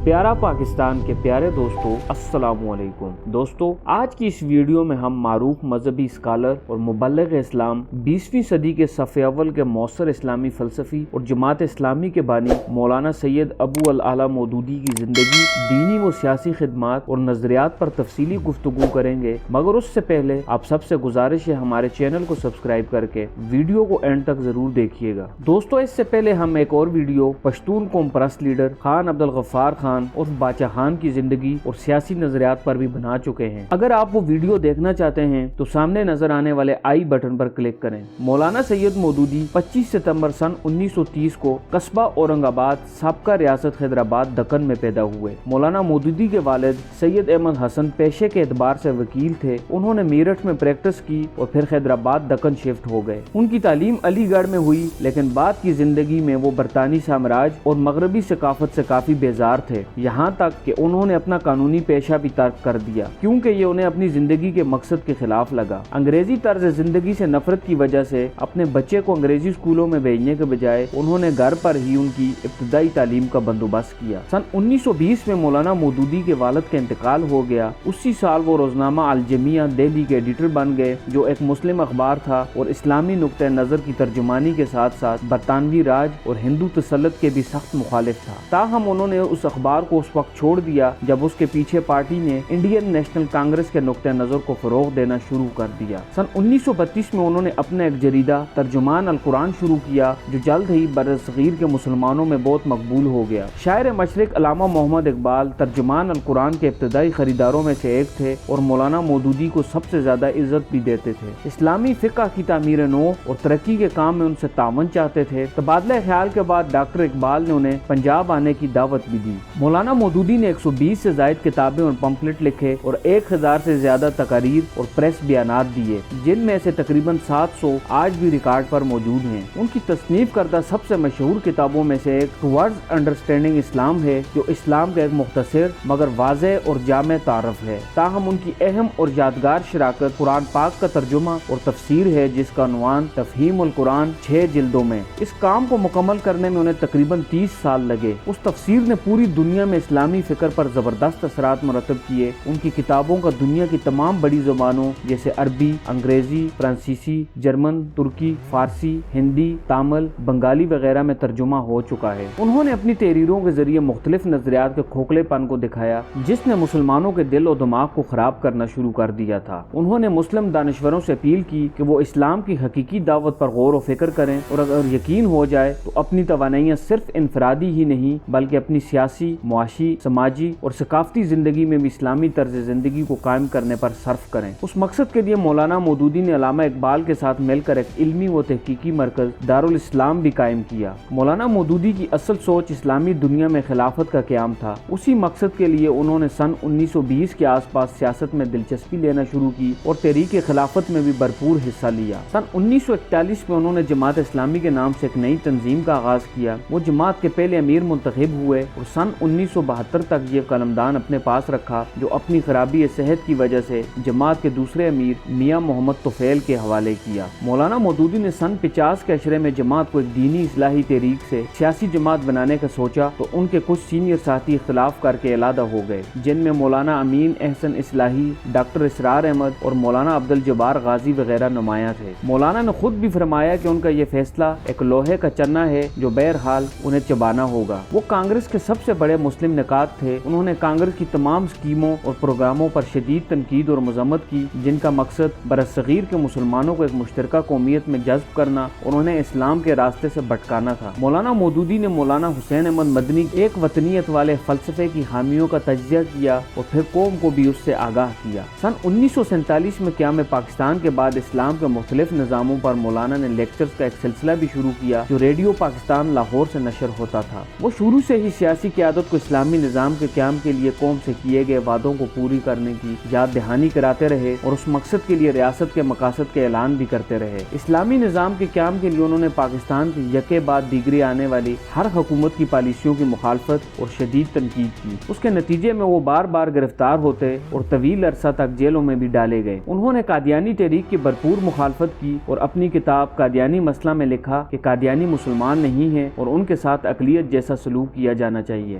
پیارا پاکستان کے پیارے دوستو السلام علیکم دوستو، آج کی اس ویڈیو میں ہم معروف مذہبی اسکالر اور مبلغ اسلام 20ویں صدی کے صف اول کے موثر اسلامی فلسفی اور جماعت اسلامی کے بانی مولانا سید ابو العلا مودودی کی زندگی، دینی و سیاسی خدمات اور نظریات پر تفصیلی گفتگو کریں گے، مگر اس سے پہلے آپ سب سے گزارش ہے ہمارے چینل کو سبسکرائب کر کے ویڈیو کو اینڈ تک ضرور دیکھیے گا۔ دوستو، اس سے پہلے ہم ایک اور ویڈیو پشتون قوم پرست لیڈر خان عبدالغفار خان اور باچا خان کی زندگی اور سیاسی نظریات پر بھی بنا چکے ہیں۔ اگر آپ وہ ویڈیو دیکھنا چاہتے ہیں تو سامنے نظر آنے والے آئی بٹن پر کلک کریں۔ مولانا سید مودودی 25 ستمبر سن 1930 کو قصبہ اورنگ آباد سابقہ ریاست حیدرآباد دکن میں پیدا ہوئے۔ مولانا مودودی کے والد سید احمد حسن پیشے کے اعتبار سے وکیل تھے۔ انہوں نے میرٹھ میں پریکٹس کی اور پھر حیدرآباد دکن شفٹ ہو گئے۔ ان کی تعلیم علی گڑھ میں ہوئی، لیکن بعد کی زندگی میں وہ برطانوی سامراج اور مغربی ثقافت سے کافی بیزار تھے، یہاں تک کہ انہوں نے اپنا قانونی پیشہ بھی ترک کر دیا کیونکہ یہ انہیں اپنی زندگی کے مقصد کے خلاف لگا۔ انگریزی طرز زندگی سے نفرت کی وجہ سے اپنے بچے کو انگریزی اسکولوں میں بھیجنے کے بجائے انہوں نے گھر پر ہی ان کی ابتدائی تعلیم کا بندوبست کیا۔ سن 1920 میں مولانا مودودی کے والد کا انتقال ہو گیا۔ اسی سال وہ روزنامہ الجمیہ دہلی کے ایڈیٹر بن گئے، جو ایک مسلم اخبار تھا اور اسلامی نقطہ نظر کی ترجمانی کے ساتھ ساتھ برطانوی راج اور ہندو تسلط کے بھی سخت مخالف تھا۔ تاہم انہوں نے اس اخبار کو اس وقت چھوڑ دیا جب اس کے پیچھے پارٹی نے انڈین نیشنل کانگریس کے نقطہ نظر کو فروغ دینا شروع کر دیا۔ سن 1932 میں انہوں نے اپنا ایک جریدہ ترجمان القرآن شروع کیا، جو جلد ہی برصغیر کے مسلمانوں میں بہت مقبول ہو گیا۔ شاعر مشرق علامہ محمد اقبال ترجمان القرآن کے ابتدائی خریداروں میں سے ایک تھے اور مولانا مودودی کو سب سے زیادہ عزت بھی دیتے تھے۔ اسلامی فقہ کی تعمیر نو اور ترقی کے کام میں ان سے تعاون چاہتے تھے۔ تبادلہ خیال کے بعد ڈاکٹر اقبال نے انہیں پنجاب آنے کی دعوت بھی دی۔ مولانا مودودی نے 120 سے زائد کتابیں اور پمفلٹ لکھے اور 1000 سے زیادہ تقاریر اور پریس بیانات دیے، جن میں سے تقریباً 700 آج بھی ریکارڈ پر موجود ہیں۔ ان کی تصنیف کردہ سب سے مشہور کتابوں میں سے ایک ٹوارڈز انڈرسٹینڈنگ اسلام ہے، جو اسلام کا ایک مختصر مگر واضح اور جامع تعارف ہے۔ تاہم ان کی اہم اور یادگار شراکت قرآن پاک کا ترجمہ اور تفسیر ہے، جس کا عنوان تفہیم القرآن 6 جلدوں میں۔ اس کام کو مکمل کرنے میں انہیں تقریباً 30 سال لگے۔ اس تفسیر نے پوری دنیا میں اسلامی فکر پر زبردست اثرات مرتب کیے۔ ان کی کتابوں کا دنیا کی تمام بڑی زبانوں جیسے عربی، انگریزی، فرانسیسی، جرمن، ترکی، فارسی، ہندی، تامل، بنگالی وغیرہ میں ترجمہ ہو چکا ہے۔ انہوں نے اپنی تحریروں کے ذریعے مختلف نظریات کے کھوکھلے پن کو دکھایا، جس نے مسلمانوں کے دل و دماغ کو خراب کرنا شروع کر دیا تھا۔ انہوں نے مسلم دانشوروں سے اپیل کی کہ وہ اسلام کی حقیقی دعوت پر غور و فکر کریں، اور اگر یقین ہو جائے تو اپنی توانائیاں صرف انفرادی ہی نہیں بلکہ اپنی سیاسی، معاشی، سماجی اور ثقافتی زندگی میں بھی اسلامی طرز زندگی کو قائم کرنے پر صرف کریں۔ اس مقصد کے لیے مولانا مودودی نے علامہ اقبال کے ساتھ مل کر ایک علمی و تحقیقی مرکز دارالاسلام بھی قائم کیا۔ مولانا مودودی کی اصل سوچ اسلامی دنیا میں خلافت کا قیام تھا۔ اسی مقصد کے لیے انہوں نے سن 1920 کے آس پاس سیاست میں دلچسپی لینا شروع کی اور تحریک خلافت میں بھی بھرپور حصہ لیا۔ سن 1941 میں انہوں نے جماعت اسلامی کے نام سے ایک نئی تنظیم کا آغاز کیا۔ وہ جماعت کے پہلے امیر منتخب ہوئے اور سن 1972 تک یہ قلمدان اپنے پاس رکھا، جو اپنی خرابی صحت کی وجہ سے جماعت کے دوسرے امیر میاں محمد طفیل کے حوالے کیا۔ مولانا مودودی نے سن 50 کے عشرے میں جماعت کو ایک دینی اصلاحی تحریک سے سیاسی جماعت بنانے کا سوچا تو ان کے کچھ سینئر ساتھی اختلاف کر کے علیحدہ ہو گئے، جن میں مولانا امین احسن اصلاحی، ڈاکٹر اسرار احمد اور مولانا عبدالجبار غازی وغیرہ نمایاں تھے۔ مولانا نے خود بھی فرمایا کہ ان کا یہ فیصلہ ایک لوہے کا چنا ہے جو بہرحال انہیں چبانا ہوگا۔ وہ کانگریس کے سب سے بڑے مسلم نکات تھے۔ انہوں نے کانگریس کی تمام اسکیموں اور پروگراموں پر شدید تنقید اور مذمت کی، جن کا مقصد برصغیر کے مسلمانوں کو ایک مشترکہ قومیت میں جذب کرنا اور انہیں اسلام کے راستے سے بھٹکانا تھا۔ مولانا مودودی نے مولانا حسین احمد مدنی ایک وطنیت والے فلسفے کی حامیوں کا تجزیہ کیا اور پھر قوم کو بھی اس سے آگاہ کیا۔ سن 1947 میں قیام پاکستان کے بعد اسلام کے مختلف نظاموں پر مولانا نے لیکچرز کا ایک سلسلہ بھی شروع کیا، جو ریڈیو پاکستان لاہور سے نشر ہوتا تھا۔ وہ شروع سے ہی سیاسی قیادت کو اسلامی نظام کے قیام کے لیے قوم سے کیے گئے وعدوں کو پوری کرنے کی یاد دہانی کراتے رہے اور اس مقصد کے لیے ریاست کے مقاصد کے اعلان بھی کرتے رہے۔ اسلامی نظام کے قیام کے لیے انہوں نے پاکستان کی یکے بعد دیگری آنے والی ہر حکومت کی پالیسیوں کی مخالفت اور شدید تنقید کی۔ اس کے نتیجے میں وہ بار بار گرفتار ہوتے اور طویل عرصہ تک جیلوں میں بھی ڈالے گئے۔ انہوں نے قادیانی تحریک کی بھرپور مخالفت کی اور اپنی کتاب قادیانی مسئلہ میں لکھا کہ قادیانی مسلمان نہیں ہیں اور ان کے ساتھ اقلیت جیسا سلوک کیا جانا چاہیے۔